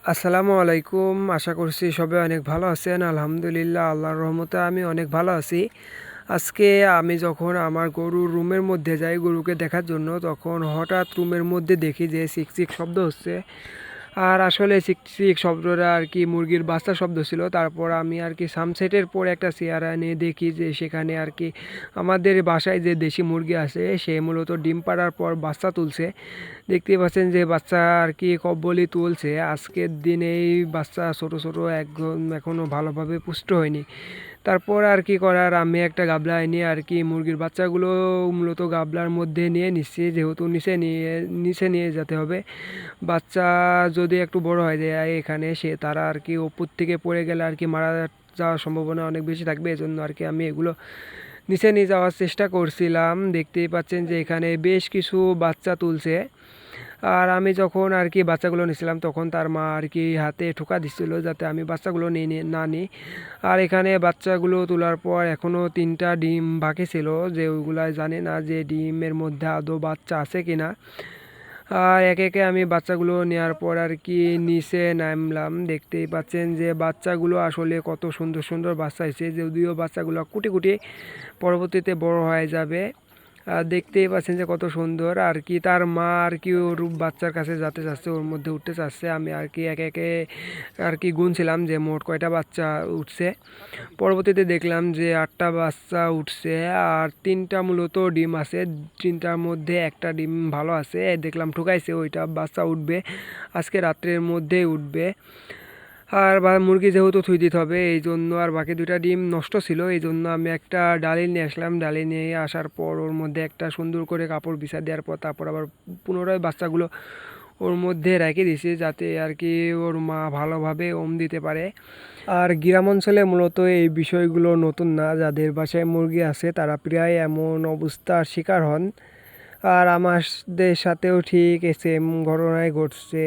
আসসালামু আলাইকুম। আশা করছি সবাই অনেক ভালো আছেন। আলহামদুলিল্লাহ, আল্লাহর রহমতে আমি অনেক ভালো আছি। আজকে আমি যখন আমার গরুর রুমের মধ্যে যাই গরুকে দেখার জন্য, তখন হঠাৎ রুমের মধ্যে দেখি যে চিকচিক শব্দ হচ্ছে। আর আসলে চিকচিক শব্দটা আর কি মুরগির বাচ্চা শব্দ ছিল। তারপর আমি আর কি সানসেটের পর একটা চেয়ার এনে দেখি যে সেখানে আর কি আমাদের বাসায় যে দেশি মুরগি আছে সে মূলত ডিম পাড়ার পর বাচ্চা তুলছে। দেখতেই পাচ্ছেন যে বাচ্চা আর কি কব্বলি তুলছে। আজকের দিনেই বাচ্চা ছোট ছোট একদম এখনও ভালোভাবে পুষ্ট হয়নি। তারপর আর কি করার, আমি একটা গাবলা এনে আর কি মুরগির বাচ্চাগুলো মূলত গাবলার মধ্যে নিয়ে নিচ্ছি, যেহেতু নিচে নিয়ে যেতে হবে। বাচ্চা যদি একটু বড় হয়ে যায় এখানে তারা আর কি উপর থেকে পড়ে গেলে আর কি মারা যাওয়ার সম্ভাবনা অনেক বেশি থাকবে। এজন্য আর কি আমি এগুলো নিচে নিয়ে যাওয়ার চেষ্টা করছিলাম। দেখতেই পাচ্ছেন যে এখানে বেশ কিছু বাচ্চা তুলছে। আর আমি যখন আর কি বাচ্চাগুলো নিয়েছিলাম তখন তার মা আর কি হাতে ঠোকা দিচ্ছিল যাতে আমি বাচ্চাগুলো না নিই। আর এখানে বাচ্চাগুলো তোলার পর এখনও 3টা ডিম বাকি ছিল, যে ওইগুলা জানে না যে ডিমের মধ্যে আদৌ বাচ্চা আছে কিনা। আর একে একে আমি বাচ্চাগুলো নেওয়ার পর আর কি নিচে নামলাম। দেখতেই পাচ্ছেন যে বাচ্চাগুলো আসলে কত সুন্দর সুন্দর বাচ্চা হয়েছে, যদিও বাচ্চাগুলো কুটি কুটি পরবর্তীতে বড় হয়ে যাবে। আর দেখতেই পাচ্ছেন যে কত সুন্দর। আর কি তার মা আর কি ওর বাচ্চার কাছে যেতে চাচ্ছে, ওর মধ্যে উঠতে চাচ্ছে। আমি আর কি একে একে আর কি গুনছিলাম যে মোট কয়টা বাচ্চা উঠছে। পরবর্তীতে দেখলাম যে 8টা বাচ্চা উঠছে আর 3টা মূলত ডিম আছে। 3টার মধ্যে একটা ডিম ভালো আছে, দেখলাম ঠুকাইছে, ওইটা বাচ্চা উঠবে আজকে রাত্রের মধ্যেই উঠবে। আর মুরগি যেহেতু থুই দিতে হবে এই জন্য, আর বাকি 2টা ডিম নষ্ট ছিল এই জন্য আমি একটা ডালি নিয়ে আসলাম। ডালি নিয়ে আসার পর ওর মধ্যে একটা সুন্দর করে কাপড় বিছা দেওয়ার পর তারপর আবার পুনরায় বাচ্চাগুলো ওর মধ্যে রেখে দিয়েছি যাতে আর কি ওর মা ভালোভাবে দিতে পারে। আর গ্রাম অঞ্চলে মূলত এই বিষয়গুলো নতুন না, যাদের বাসায় মুরগি আছে তারা প্রায় এমন অবস্থার শিকার হন। আর আমাদের সাথেও ঠিক সেম ঘটনাই ঘটছে।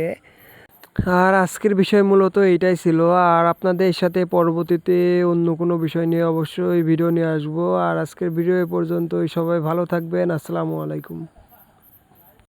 আর আজকের বিষয় মূলত এইটাই ছিল। আর আপনাদের সাথে পরবর্তীতে অন্য কোনো বিষয় নিয়ে অবশ্যই ভিডিও নিয়ে আসবো। আর আজকের ভিডিও এ পর্যন্তই। সবাই ভালো থাকবেন। আসসালামু আলাইকুম।